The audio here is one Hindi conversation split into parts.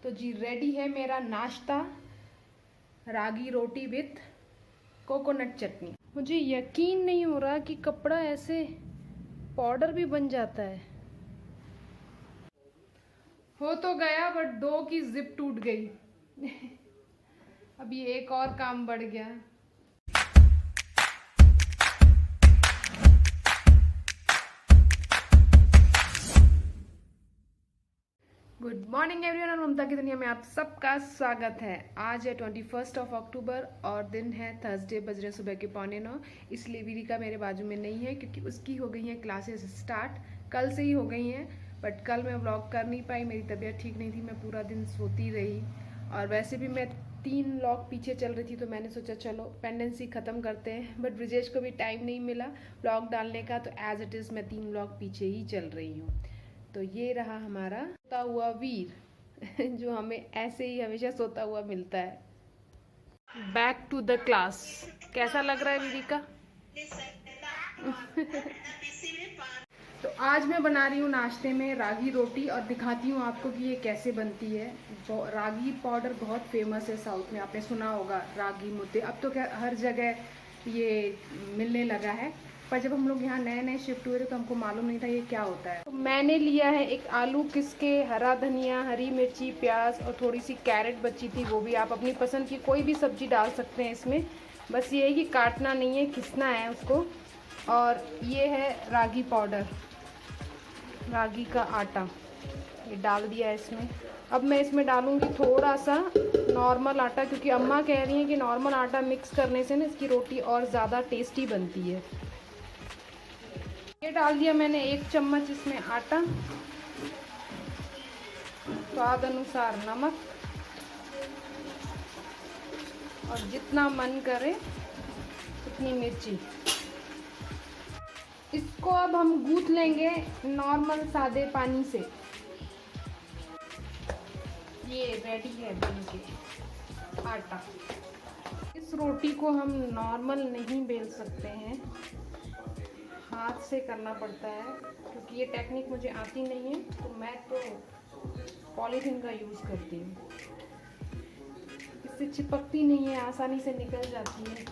तो जी रेडी है मेरा नाश्ता, रागी रोटी विथ कोकोनट चटनी। मुझे यकीन नहीं हो रहा कि कपड़ा ऐसे पाउडर भी बन जाता है। हो तो गया बट दो की जिप टूट गई। अभी एक और काम बढ़ गया। गुड मॉर्निंग एवरीवन, ममता की दुनिया में आप सबका स्वागत है। आज है 21 अक्टूबर और दिन है थर्सडे, बज रहे सुबह के 8:45। इसलिए वीरिका मेरे बाजू में नहीं है क्योंकि उसकी हो गई हैं क्लासेस स्टार्ट, कल से ही हो गई हैं। बट कल मैं व्लॉग कर नहीं पाई, मेरी तबीयत ठीक नहीं थी, मैं पूरा दिन सोती रही। और वैसे भी मैं 3 व्लॉग पीछे चल रही थी, तो मैंने सोचा चलो पेंडेंसी ख़त्म करते हैं। बट ब्रिजेश को भी टाइम नहीं मिला व्लॉग डालने का, तो एज इट इज़ मैं 3 व्लॉग पीछे ही चल रही हूँ। तो ये रहा हमारा सोता हुआ वीर जो हमें ऐसे ही हमेशा सोता हुआ मिलता है। Back to the class. कैसा लग रहा है विदिका? तो आज मैं बना रही हूँ नाश्ते में रागी रोटी और दिखाती हूँ आपको कि ये कैसे बनती है। रागी पाउडर बहुत फेमस है साउथ में, आपने सुना होगा रागी मुद्दे। अब तो क्या हर जगह ये मिलने लगा है, पर जब हम लोग यहाँ नए नए शिफ्ट हुए थे तो हमको मालूम नहीं था ये क्या होता है। तो मैंने लिया है एक आलू किसके, हरा धनिया, हरी मिर्ची, प्याज और थोड़ी सी कैरेट बची थी, वो भी आप अपनी पसंद की कोई भी सब्जी डाल सकते हैं इसमें। बस ये है कि काटना नहीं है, घिसना है उसको। और ये है रागी पाउडर, रागी का आटा, ये डाल दिया है इसमें। अब मैं इसमें डालूंगी थोड़ा सा नॉर्मल आटा, क्योंकि अम्मा कह रही हैं कि नॉर्मल आटा मिक्स करने से ना इसकी रोटी और ज़्यादा टेस्टी बनती है। ये डाल दिया मैंने 1 चम्मच इसमें आटा, स्वाद अनुसार नमक, और जितना मन करे उतनी मिर्ची। इसको अब हम गूंथ लेंगे नॉर्मल सादे पानी से। ये रेडी है बन के आटा। इस रोटी को हम नॉर्मल नहीं बेल सकते हैं, हाथ से करना पड़ता है, क्योंकि ये टेक्निक मुझे आती नहीं है। तो मैं तो पॉलीथीन का यूज़ करती हूँ, इससे चिपकती नहीं है, आसानी से निकल जाती है।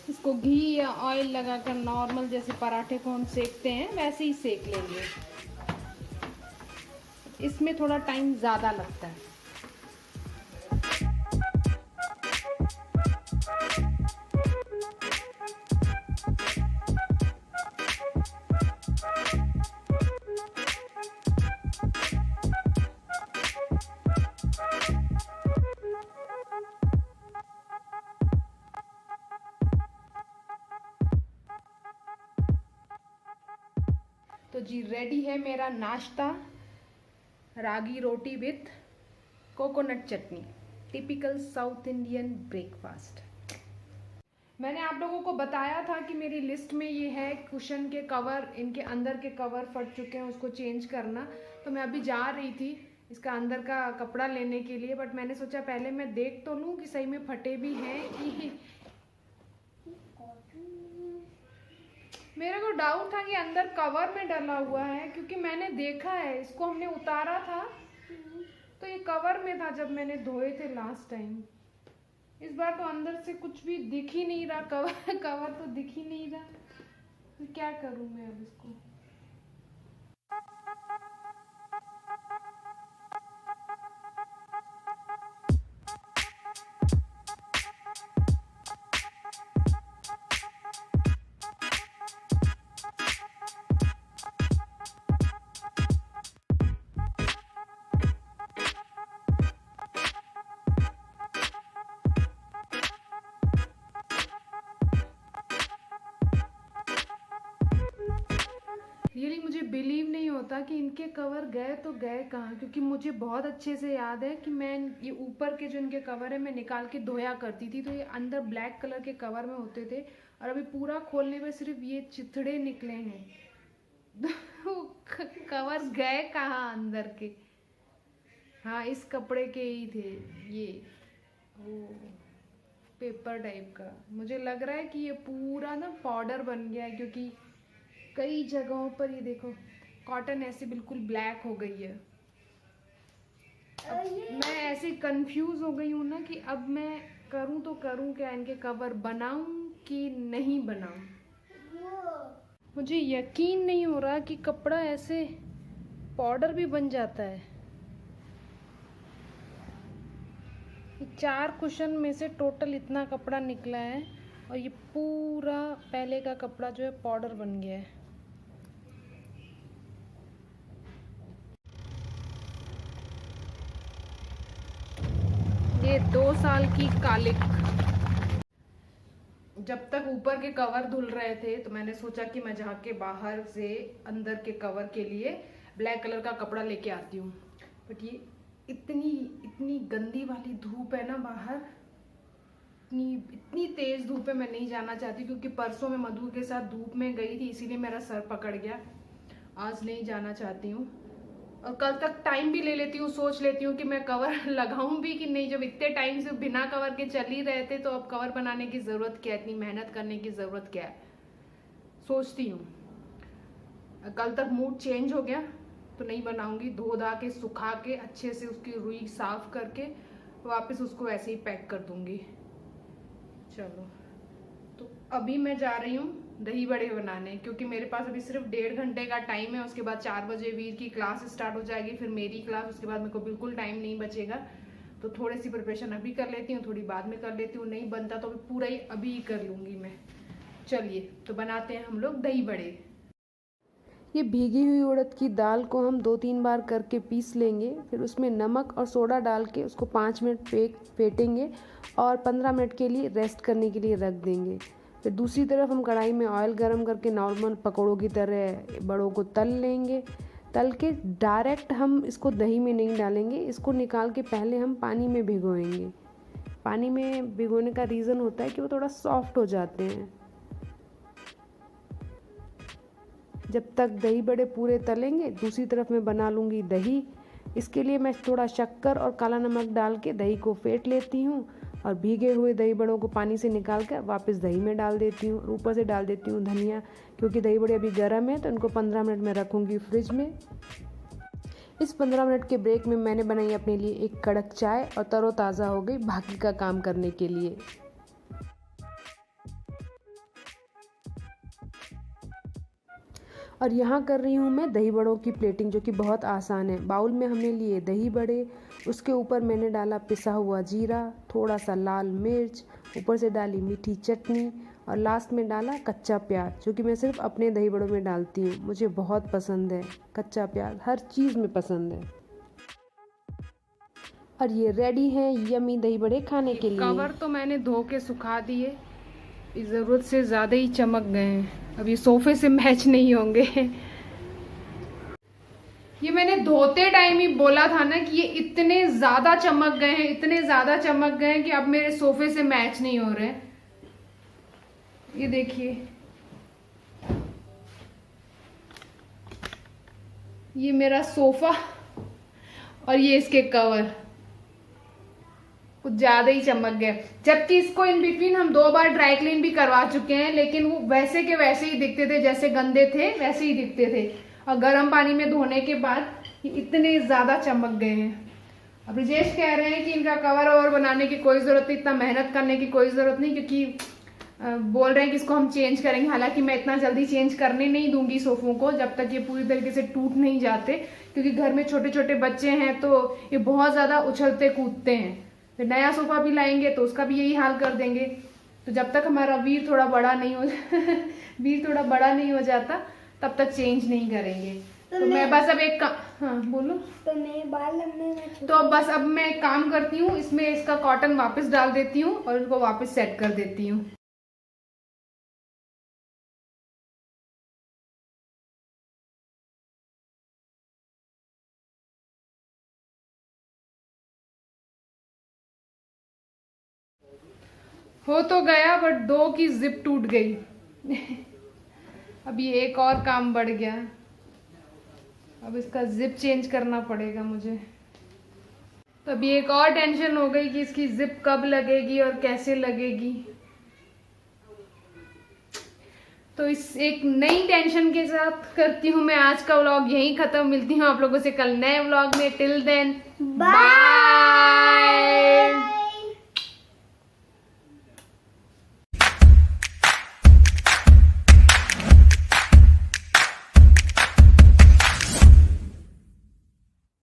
इसको घी या ऑयल लगाकर नॉर्मल जैसे पराठे को हम सेकते हैं वैसे ही सेक लेंगे। इसमें थोड़ा टाइम ज़्यादा लगता है। तो जी रेडी है मेरा नाश्ता, ragi roti with coconut chutney, typical South Indian breakfast. मैंने आप लोगों को बताया था कि मेरी लिस्ट में ये है कुशन के कवर, इनके अंदर के कवर फट चुके हैं, उसको चेंज करना। तो मैं अभी जा रही थी इसका अंदर का कपड़ा लेने के लिए, बट मैंने सोचा पहले मैं देख तो लूँ कि सही में फटे भी हैं कि मेरे को डाउट था कि अंदर कवर में डला हुआ है, क्योंकि मैंने देखा है इसको, हमने उतारा था तो ये कवर में था जब मैंने धोए थे लास्ट टाइम। इस बार तो अंदर से कुछ भी दिख ही नहीं रहा, कवर तो दिख ही नहीं रहा, तो क्या करूं मैं अब इसको। रियली मुझे बिलीव नहीं होता कि इनके कवर गए तो गए कहाँ, क्योंकि मुझे बहुत अच्छे से याद है कि मैं ये ऊपर के जो इनके कवर है मैं निकाल के धोया करती थी, तो ये अंदर ब्लैक कलर के कवर में होते थे, और अभी पूरा खोलने पे सिर्फ ये चिथड़े निकले हैं। कवर गए कहाँ अंदर के? हाँ, इस कपड़े के ही थे ये। ओ पेपर टाइप का। मुझे लग रहा है कि ये पूरा ना पाउडर बन गया है, क्योंकि कई जगहों पर ये देखो कॉटन ऐसे बिल्कुल ब्लैक हो गई है। अब मैं ऐसे कंफ्यूज हो गई हूँ ना कि अब मैं करूँ तो करूँ क्या, इनके कवर बनाऊँ कि नहीं बनाऊँ। मुझे यकीन नहीं हो रहा कि कपड़ा ऐसे पाउडर भी बन जाता है। 4 कुशन में से टोटल इतना कपड़ा निकला है और ये पूरा पहले का कपड़ा जो है पाउडर बन गया है। ये 2 साल की कालिक। जब तक ऊपर के कवर धुल रहे थे तो मैंने सोचा कि मैं जाके बाहर से अंदर के कवर के लिए ब्लैक कलर का कपड़ा लेके आती हूँ। बट ये इतनी गंदी वाली धूप है ना बाहर, इतनी तेज धूप है, मैं नहीं जाना चाहती, क्योंकि परसों मैं मधु के साथ धूप में गई थी इसीलिए मेरा सर पकड़ गया। आज नहीं जाना चाहती हूँ और कल तक टाइम भी ले लेती हूँ, सोच लेती हूँ कि मैं कवर लगाऊं भी कि नहीं। जब इतने टाइम से बिना कवर के चल ही रहे थे तो अब कवर बनाने की ज़रूरत क्या है, इतनी मेहनत करने की ज़रूरत क्या है, सोचती हूँ। कल तक मूड चेंज हो गया तो नहीं बनाऊंगी। धो धा के सुखा के अच्छे से उसकी रुई साफ करके वापस उसको ऐसे ही पैक कर दूंगी। चलो तो अभी मैं जा रही हूँ दही बड़े बनाने, क्योंकि मेरे पास अभी सिर्फ 1.5 घंटे का टाइम है। उसके बाद 4 बजे वीर की क्लास स्टार्ट हो जाएगी, फिर मेरी क्लास, उसके बाद मेरे को बिल्कुल टाइम नहीं बचेगा। तो थोड़ी सी प्रिपरेशन अभी कर लेती हूँ, थोड़ी बाद में कर लेती हूँ, नहीं बनता तो पूरा ही अभी कर लूँगी मैं। चलिए तो बनाते हैं हम लोग दही बड़े। ये भीगी हुई उड़द की दाल को हम 2-3 बार करके पीस लेंगे, फिर उसमें नमक और सोडा डाल के उसको 5 मिनट फेंटेंगे और 15 मिनट के लिए रेस्ट करने के लिए रख देंगे। फिर दूसरी तरफ हम कढ़ाई में ऑयल गरम करके नॉर्मल पकौड़ों की तरह बड़ों को तल लेंगे। तल के डायरेक्ट हम इसको दही में नहीं डालेंगे, इसको निकाल के पहले हम पानी में भिगोएंगे। पानी में भिगोने का रीज़न होता है कि वो थोड़ा सॉफ्ट हो जाते हैं। जब तक दही बड़े पूरे तलेंगे दूसरी तरफ मैं बना लूँगी दही। इसके लिए मैं थोड़ा शक्कर और काला नमक डाल के दही को फेंट लेती हूँ और भीगे हुए दही बड़ों को पानी से निकाल कर वापस दही में डाल देती हूँ और ऊपर से डाल देती हूँ धनिया। क्योंकि दही बड़े अभी गर्म है तो इनको 15 मिनट में रखूँगी फ्रिज में। इस 15 मिनट के ब्रेक में मैंने बनाई अपने लिए एक कड़क चाय और तरोताज़ा हो गई बाकी का काम करने के लिए। और यहाँ कर रही हूँ मैं दही बड़ों की प्लेटिंग, जो कि बहुत आसान है। बाउल में हमने लिए दही बड़े, उसके ऊपर मैंने डाला पिसा हुआ जीरा, थोड़ा सा लाल मिर्च, ऊपर से डाली मीठी चटनी और लास्ट में डाला कच्चा प्याज, जो कि मैं सिर्फ अपने दही बड़ों में डालती हूँ। मुझे बहुत पसंद है कच्चा प्याज, हर चीज़ में पसंद है। और ये रेडी है यमी दही बड़े खाने के लिए। कवर तो मैंने धो के सुखा दिए, ज़रूरत से ज़्यादा ही चमक गए हैं, अब ये सोफे से मैच नहीं होंगे। ये मैंने धोते टाइम ही बोला था ना कि ये इतने ज़्यादा चमक गए हैं, इतने ज़्यादा चमक गए हैं कि अब मेरे सोफे से मैच नहीं हो रहे। ये देखिए, ये मेरा सोफा और ये इसके कवर कुछ ज्यादा ही चमक गए, जबकि इसको इन बिटवीन हम 2 बार ड्राई क्लीन भी करवा चुके हैं, लेकिन वो वैसे के वैसे ही दिखते थे, जैसे गंदे थे वैसे ही दिखते थे। और गर्म पानी में धोने के बाद ये इतने ज्यादा चमक गए हैं। अब ब्रिजेश कह रहे हैं कि इनका कवर ओवर बनाने की कोई जरूरत नहीं, इतना मेहनत करने की कोई जरूरत नहीं, क्योंकि बोल रहे हैं कि इसको हम चेंज करेंगे। हालांकि मैं इतना जल्दी चेंज करने नहीं दूंगी सोफों को जब तक ये पूरी तरीके से टूट नहीं जाते, क्योंकि घर में छोटे छोटे बच्चे हैं तो ये बहुत ज्यादा उछलते कूदते हैं। फिर नया सोफा भी लाएंगे तो उसका भी यही हाल कर देंगे। तो जब तक हमारा वीर थोड़ा बड़ा नहीं हो जाता तब तक चेंज नहीं करेंगे। तो मैं बस अब एक हाँ बोलो। तो मेरे बाल लंबे तो बस अब मैं एक काम करती हूँ, इसमें इसका कॉटन वापस डाल देती हूँ और इसको वापस सेट कर देती हूँ। हो तो गया बट 2 की जिप टूट गई। अब ये एक और काम बढ़ गया, अब इसका जिप चेंज करना पड़ेगा मुझे। अभी एक और टेंशन हो गई कि इसकी जिप कब लगेगी और कैसे लगेगी। तो इस एक नई टेंशन के साथ करती हूँ मैं आज का व्लॉग यहीं खत्म। मिलती हूँ आप लोगों से कल नए व्लॉग में। Till then bye.